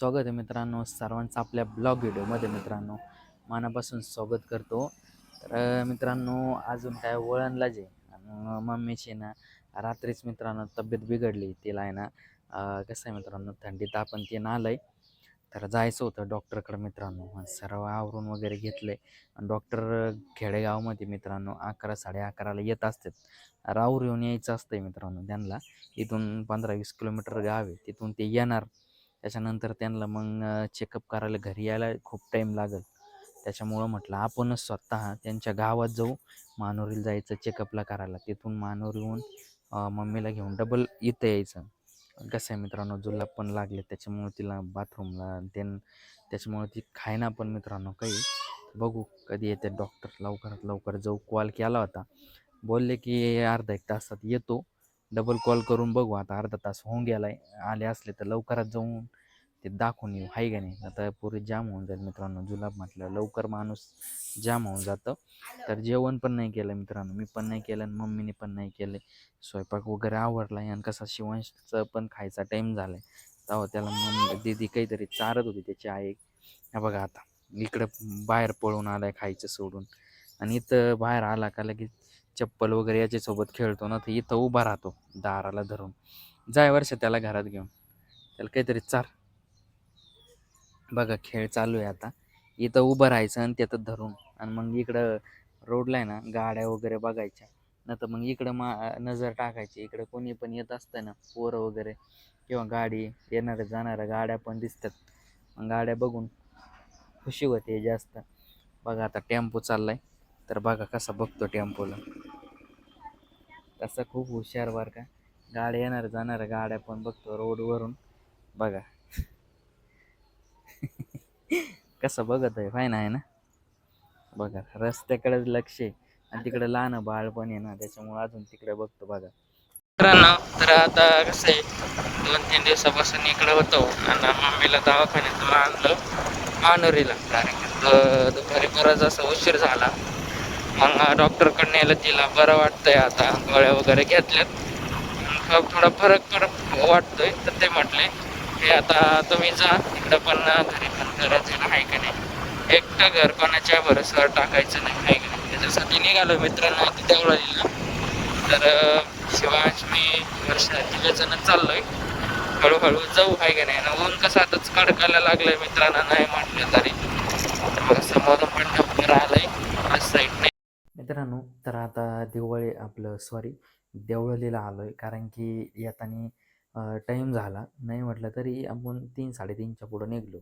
स्वागत आहे मित्रांनो सर्वांचं आपल्या ब्लॉग व्हिडिओमध्ये मित्रांनो मनापासून स्वागत करतो. तर मित्रांनो अजून काय वळणला जे मम्मीची ना रात्रीच मित्रांनो तब्येत बिघडली. तिला आहे ना कसं आहे मित्रांनो थंडी तापण ते ना आलंय. तर जायचं होतं डॉक्टरकडे मित्रांनो. सर्व आवरून वगैरे घेतले आणि डॉक्टर खेडेगावमध्ये मित्रांनो 11 11:30ला येत असतात. राऊर येऊन यायचं असतंय मित्रांनो त्यांना. इथून 15-20 किलोमीटर गाव आहे. तिथून ते येणार. त्याच्यानंतर त्यांना मग चेकअप करायला घरी यायला खूप टाईम लागेल. त्याच्यामुळं म्हटलं आपणच स्वतः त्यांच्या गावात जाऊ. मानुरीला जायचं चेकअपला करायला. तिथून मानुरीहून मम्मीला घेऊन डबल इथं यायचं. कसं आहे मित्रांनो जुलाब पण लागले त्याच्यामुळे तिला बाथरूमला त्याच्यामुळे ती खायना पण मित्रांनो काही. बघू कधी येते डॉक्टर. लवकरात लवकर जाऊ. कॉल केला होता. बोलले की अर्धा एक तासात येतो. डबल कॉल करून बघू आता अर्धा तास होऊन गेलाय. आले असले तर लवकरात जाऊन ते दाखवून येऊ आहे का नाही. आता पुरी जाम होऊन जाईल मित्रांनो. जुलाब म्हटलं लवकर माणूस जाम होऊन जातं. तर जेवण पण नाही केलं मित्रांनो. मी पण नाही केलं आणि मम्मीने पण नाही केलं. स्वयंपाक वगैरे आवडला आणि कसा शिवांशचं पण खायचा टाईम झाला आहे. तेव्हा त्याला दीदी काहीतरी चारत होती त्याची आई. हा बघा आता इकडं बाहेर पळून आलाय खायचं सोडून. आणि इथं बाहेर आला का लगेच चप्पल वगैरे याच्यासोबत खेळतो ना तर इथं उभा राहतो दाराला धरून. जाय वर्ष त्याला घरात घेऊन. त्याला काहीतरी चार. बघा खेळ चालू आहे आता. इथं उभं राहायचं आणि त्यातच धरून आणि मग इकडं रोडला आहे ना गाड्या वगैरे बघायच्या. नाही तर मग इकडं नजर टाकायची. इकडं कोणी पण येत असतं ना पोरं वगैरे किंवा गाडी येणाऱ्या जाणाऱ्या गाड्या पण दिसतात. मग गाड्या बघून खुशी होते जास्त. बघा आता टेम्पो चाललाय. तर बघा कसा बघतो टेम्पोला. तसा खूप हुशार बरं का. गाड्या येणार जाणाऱ्या गाड्या पण बघतो रोडवरून. बघा कसं बघत आहे फाईन आहे ना. बघा रस्त्याकडेच लक्ष आहे आणि तिकडे लहान बाळ पण आहे ना त्याच्यामुळे अजून तिकडे बघतो बघा मित्रांनो. तर आता कसं आहे 2-3 दिवसापासून इकडे होतो आणि मम्मीला दवाखान्यात आणलं मानुरीला. कारण की दुपारी बराच असा उशीर झाला. मग डॉक्टरकडे नेलं. तिला बरं वाटतंय आता. गोळ्या वगैरे घेतल्यात. थोडा फरक वाटतोय. तर ते म्हटले की आता तुम्ही जा तिकडं पण घरी पण करायचं आहे का नाही. एकटं घर कोणाच्या भरोश्यावर टाकायचं नाही आहे का नाही. त्याच्यासाठी निघालो मित्रांनो आता देवळालीला. तर शिवांश मी वर्षा तिघजण चाललोय. हळूहळू जाऊ आहे का नाही. ऊन कसं आताच कडकायला लागलंय मित्रांनो नाही म्हटलं तरी. तर बघा समोरून पण डोंगर आलंय साईडने मित्रांनो. तर आता दिवाळी आपलं सॉरी देवळलीला आलो आहे. कारण की येताना टाईम झाला नाही म्हटलं तरी आपण 3-3:30च्या पुढं निघलो.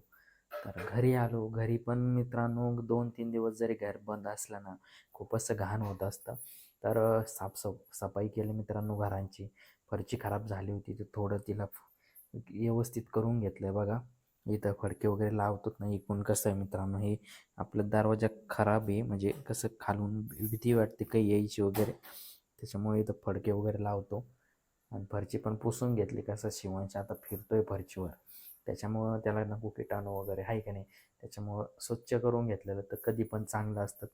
तर घरी आलो. घरी पण मित्रांनो 2-3 दिवस जरी घर बंद असलं ना खूप असं घाण होत असतं. तर सफाई केली मित्रांनो घरांची. फरची खराब झाली होती तर थोडं तिला व्यवस्थित करून घेतलं बघा. इथं फडके वगैरे लावतोच नाही. एकूण कसं आहे मित्रांनो हे आपलं दरवाजा खराब आहे. म्हणजे कसं खालून भीती वाटते काही यायची वगैरे. त्याच्यामुळे इथं फडके वगैरे लावतो आणि फरची पण पुसून घेतली. कसं शिवांश आता फिरतोय फरचीवर. त्याच्यामुळं त्याला नको किटाणू वगैरे आहे का नाही. त्याच्यामुळं स्वच्छ करून घेतलेलं तर कधी पण चांगलं असतं.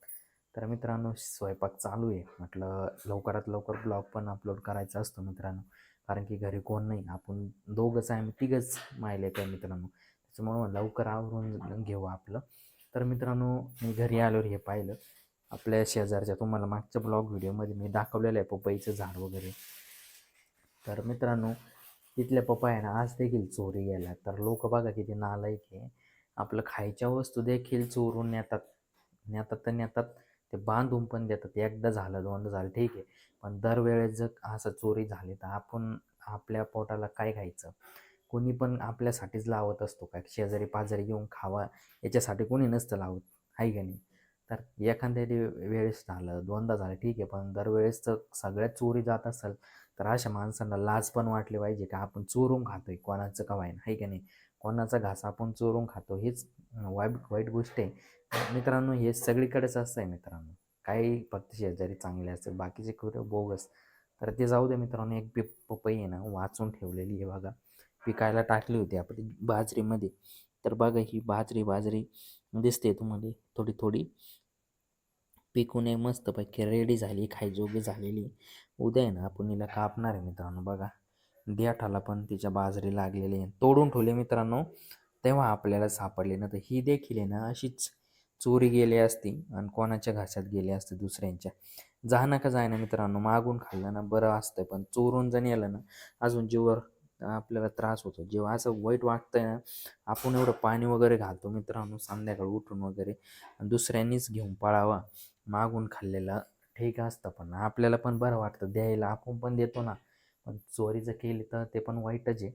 तर मित्रांनो स्वयंपाक चालू आहे. म्हटलं लवकरात लवकर ब्लॉग पण अपलोड करायचा असतो मित्रांनो. कारण की घरी कोण नाही. आपण दोघंच आहे. आम्ही तिघंच मायले काय मित्रांनो. त्याच्यामुळं लवकर आवरून घेऊ आपलं. तर मित्रांनो मी घरी आल्यावर हे पाहिलं आपल्या शेजारच्या तुम्हाला मागच्या ब्लॉग व्हिडिओमध्ये मी दाखवलेलं आहे पपईचं झाड वगैरे. तर मित्रांनो तिथल्या पपया आज देखील चोरी गेल्या. तर लोक बघा किती नालायक आहे. आपलं खायच्या वस्तू देखील चोरून नेतात. नेतात तर नेतात. ते बांधून पण देतात. एकदा झालं दोनदा झालं ठीक आहे. पण दरवेळेस जर असं चोरी झाली तर आपण आपल्या पोटाला काय खायचं. कोणी पण आपल्यासाठीच लावत असतो काय. शेजारी पाजारी घेऊन खावा याच्यासाठी कोणी नसतं लावत आहे का नाही. तर एखाद्या वेळेस झालं दोनदा झालं ठीक आहे. पण दरवेळेस जर सगळ्यात चोरी जात असेल तर अशा माणसांना लाज पण वाटली पाहिजे का आपण चोरून खातोय कोणाचं का वाईन आहे का नाही. कोणाचा घास आपण चोरून खातो हेच वाईट गोष्ट आहे. मित्रांनो हे सगळीकडेच असतं आहे मित्रांनो. काही फक्त शेजारी चांगले असतात बाकीचे कुठं बोगस. तर ते जाऊ दे मित्रांनो. एक पपई आहे ना वाचून ठेवलेली आहे बघा. पिकायला टाकली होती आपण बाजरीमध्ये. तर बघा ही बाजरी दिसते तुम्हाला थोडी थोडी पिकून एक मस्तपैकी रेडी झाली खायजोगी झालेली. उद्या आहे ना आपण हिला कापणार आहे मित्रांनो. बघा देठाला पण तिच्या बाजरी लागलेली आहे. तोडून ठेवले मित्रांनो. तेव्हा आपल्याला सापडले ना, तर ही देखील आहे ना अशीच चोरी गेली असती आणि कोणाच्या घासात गेली असते दुसऱ्यांच्या. जाणं का जायना मित्रांनो, मागून खाल्लं ना बरं असतं, पण चोरून जर नेलं ना अजून जीवावर आपल्याला त्रास होतो. जेव्हा असं वाईट वाटतंय ना, आपण एवढं पाणी वगैरे घालतो मित्रांनो संध्याकाळी उठून वगैरे, आणि दुसऱ्यांनीच घेऊन पळावा. मागून खाल्लेलं ठीक असतं, पण आपल्याला पण बरं वाटतं द्यायला, आपण पण देतो ना. पण चोरी जर केली तर ते पण वाईटच आहे.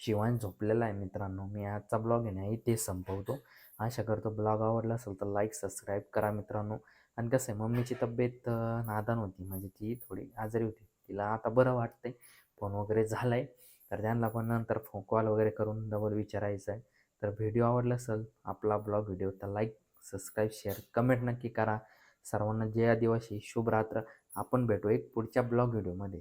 शिवान झोपलेला आहे मित्रांनो. मी आजचा ब्लॉग आहे ना इथेच संपवतो. आशा करतो ब्लॉग आवडला असेल तर लाईक सबस्क्राईब करा मित्रांनो. आणि कसं आहे, मम्मीची तब्येत नादान होती, म्हणजे ती थोडी आजारी होती. तिला आता बरं वाटतंय, फोन वगैरे झाला आहे. तर त्यांना पण नंतर कॉल वगैरे करून डबल विचारायचं आहे. तर व्हिडिओ आवडला असेल आपला व्हिडिओ तर लाईक सबस्क्राईब शेअर कमेंट नक्की करा. सर्वांना जय आदिवासी, शुभ रात्र. आपण भेटू एक पुढच्या व्हिडिओमध्ये.